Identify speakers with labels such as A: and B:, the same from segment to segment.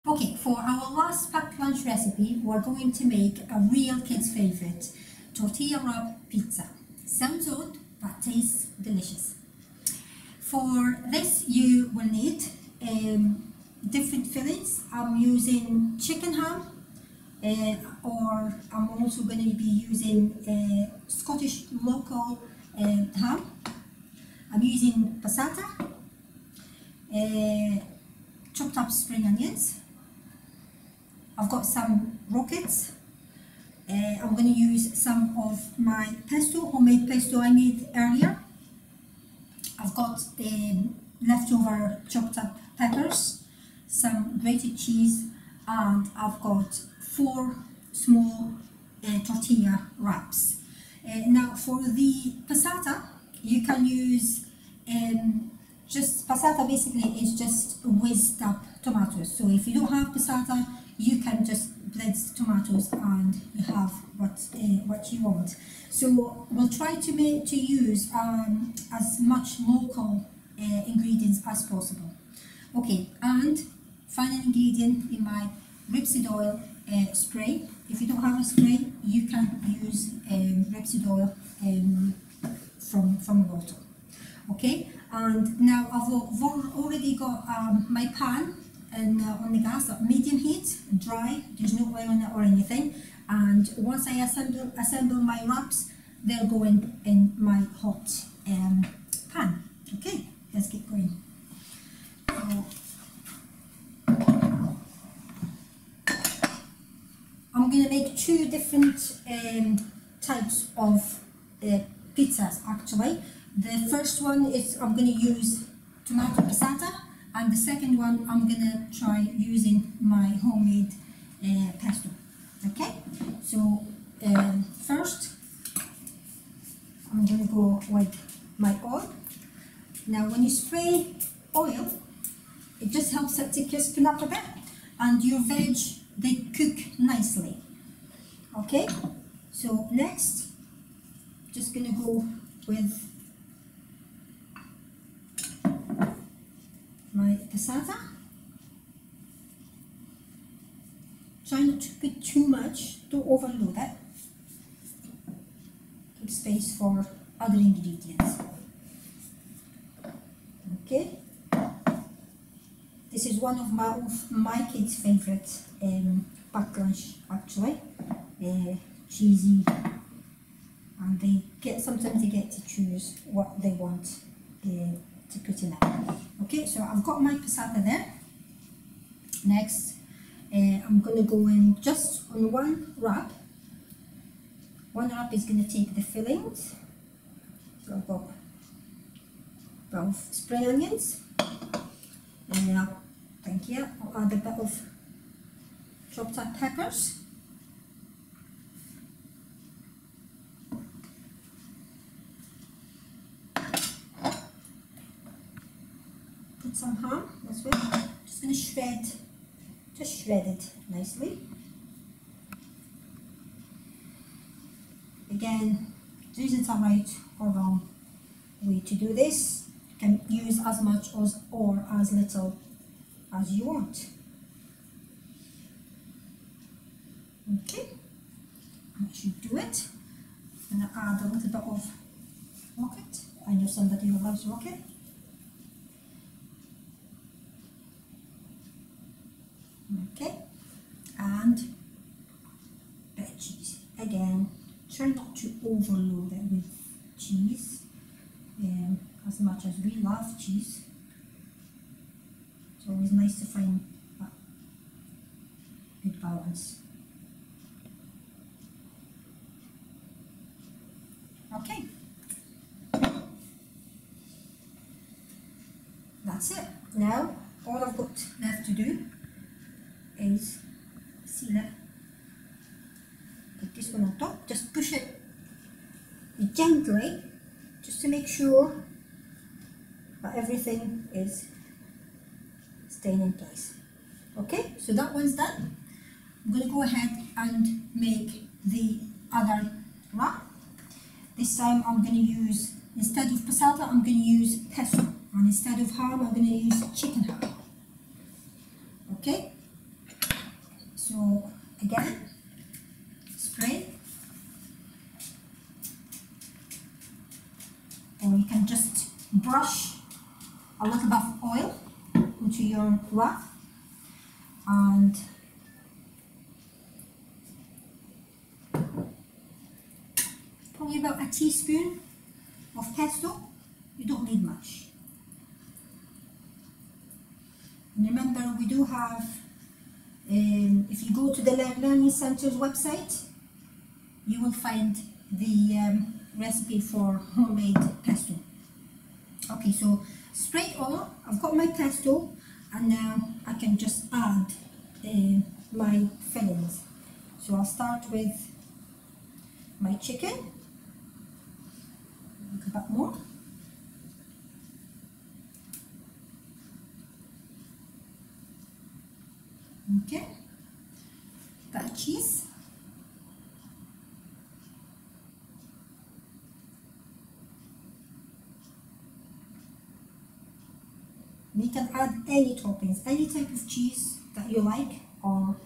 A: Okay, for our last packed lunch recipe, we're going to make a real kid's favorite, tortilla wrap pizza. Sounds odd, but tastes delicious. For this, you will need different fillings. I'm using chicken ham, or I'm also going to be using Scottish local ham. I'm using passata, chopped up spring onions. I've got some rockets. I'm going to use some of my pesto, homemade pesto I made earlier. I've got leftover chopped up peppers, some grated cheese, and I've got 4 small tortilla wraps. Now for the passata, you can use just passata. Basically is just whizzed up tomatoes. So if you don't have passata, you can just blitz tomatoes and you have what you want. So we'll try to use as much local ingredients as possible. Okay, and final ingredient in my rapeseed oil spray. If you don't have a spray, you can use rapeseed oil from a bottle. Okay, and now I've already got my pan and on the gas at medium heat, dry, there's no oil on it or anything. And once I assemble my wraps, they'll go in my hot pan. Okay, let's get going. So, I'm going to make 2 different types of pizzas actually. The first one is I'm going to use tomato passata, and the second one I'm going to try using my homemade pesto. Okay, so first I'm going to go with my oil. Now when you spray oil, it just helps it to crispen up a bit, and your veg, they cook nicely. Okay, so next just going to go with my passata. Try not to put too much, don't overload it. Keep space for other ingredients. Okay, this is one of my kids' favourite packed lunch actually. Cheesy, and sometimes they get to choose what they want to put in it. Okay, so I've got my passata there. Next, I'm going to go in just on one wrap. One wrap is going to take the fillings. So I've got 12 spring onions. Thank you. I'll add a bit of chopped up peppers. Put some ham as well. Just going to shred it nicely. Again, there isn't a right or wrong way to do this. You can use as much or as little as you want. Okay, that should do it. I'm going to add a little bit of rocket. I know somebody who loves rocket. Okay, and bit of cheese. Again, try not to overload it with cheese, as much as we love cheese. It's always nice to find that good balance. Okay, that's it. Now all I've got left to do is seal it. Put this one on top, just push it gently just to make sure that everything is staying in place. Okay, so that one's done. I'm going to go ahead and make the other wrap. This time I'm going to use, instead of passata, I'm going to use pesto, and instead of ham I'm going to use chicken ham. Okay, brush a little bit of oil into your wrap, and probably about a teaspoon of pesto. You don't need much. And remember, we do have, if you go to the Lairg Learning Centre's website, you will find the recipe for homemade pesto. Okay, so spray oil, I've got my pesto, and now I can just add my fillings. So I'll start with my chicken, a bit more. Okay, bit of cheese. You can add any toppings, any type of cheese that you like or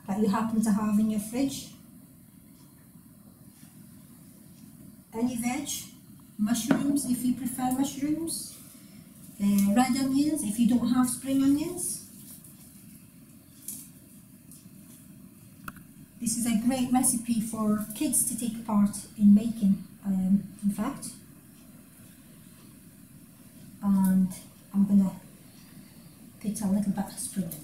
A: that you happen to have in your fridge. Any veg, mushrooms if you prefer mushrooms, red onions if you don't have spring onions. This is a great recipe for kids to take part in making, in fact. And I'm going to put a little bit of spring onion.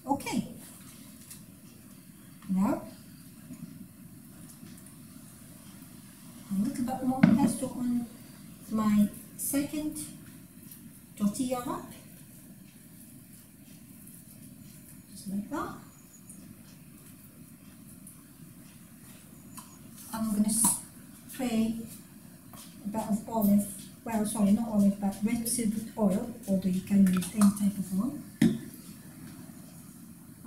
A: Okay. Now, a little bit more pesto on my second tortilla wrap, just like that. I'm going to spray a bit of olive, well, sorry, not olive, but rapeseed oil, although you can use any type of oil.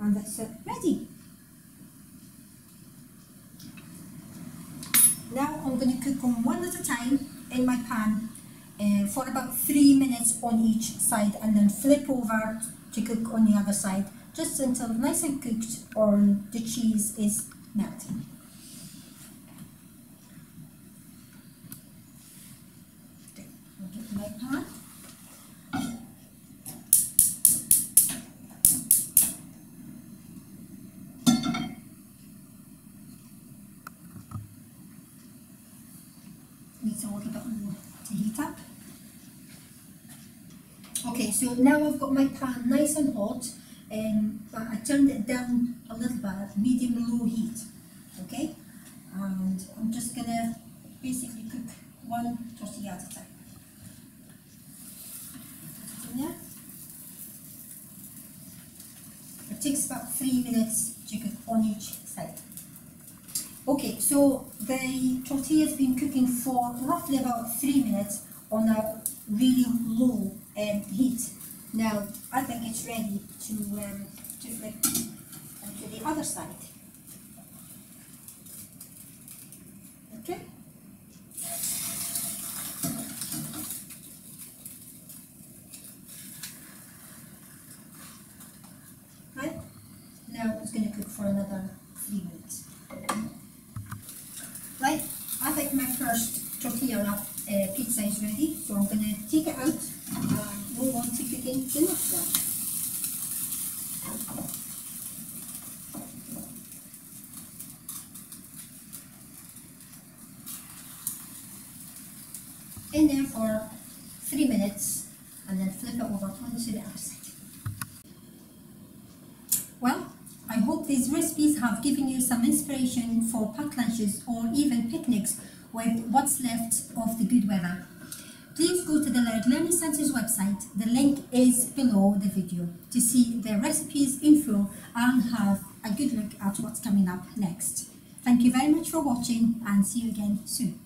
A: And that's it, ready. Now I'm going to cook them one at a time in my pan for about 3 minutes on each side, and then flip over to cook on the other side, just until nice and cooked or the cheese is melting. Okay, I'll get my pan. Needs a little bit more to heat up. Okay, so now I've got my pan nice and hot, but I turned it down a little bit, medium-low heat. Okay, and I'm just gonna basically cook one tortilla at a time. Put it in there. It takes about 3 minutes to cook on each side. Okay, so the tortilla has been cooking for roughly about 3 minutes on a really low heat. Now I think it's ready to flip onto the other side. Okay. Right. Now it's going to cook for another 3 minutes. Right, I think my first tortilla wrap pizza is ready, so I'm going to take it out and move on to cooking the next one. In there for 3 minutes and then flip it over onto the other side. Well, I hope these recipes have given you some inspiration for packed lunches or even picnics with what's left of the good weather. Please go to the Lairg Learning Centre's website, the link is below the video, to see their recipes in full and have a good look at what's coming up next. Thank you very much for watching and see you again soon.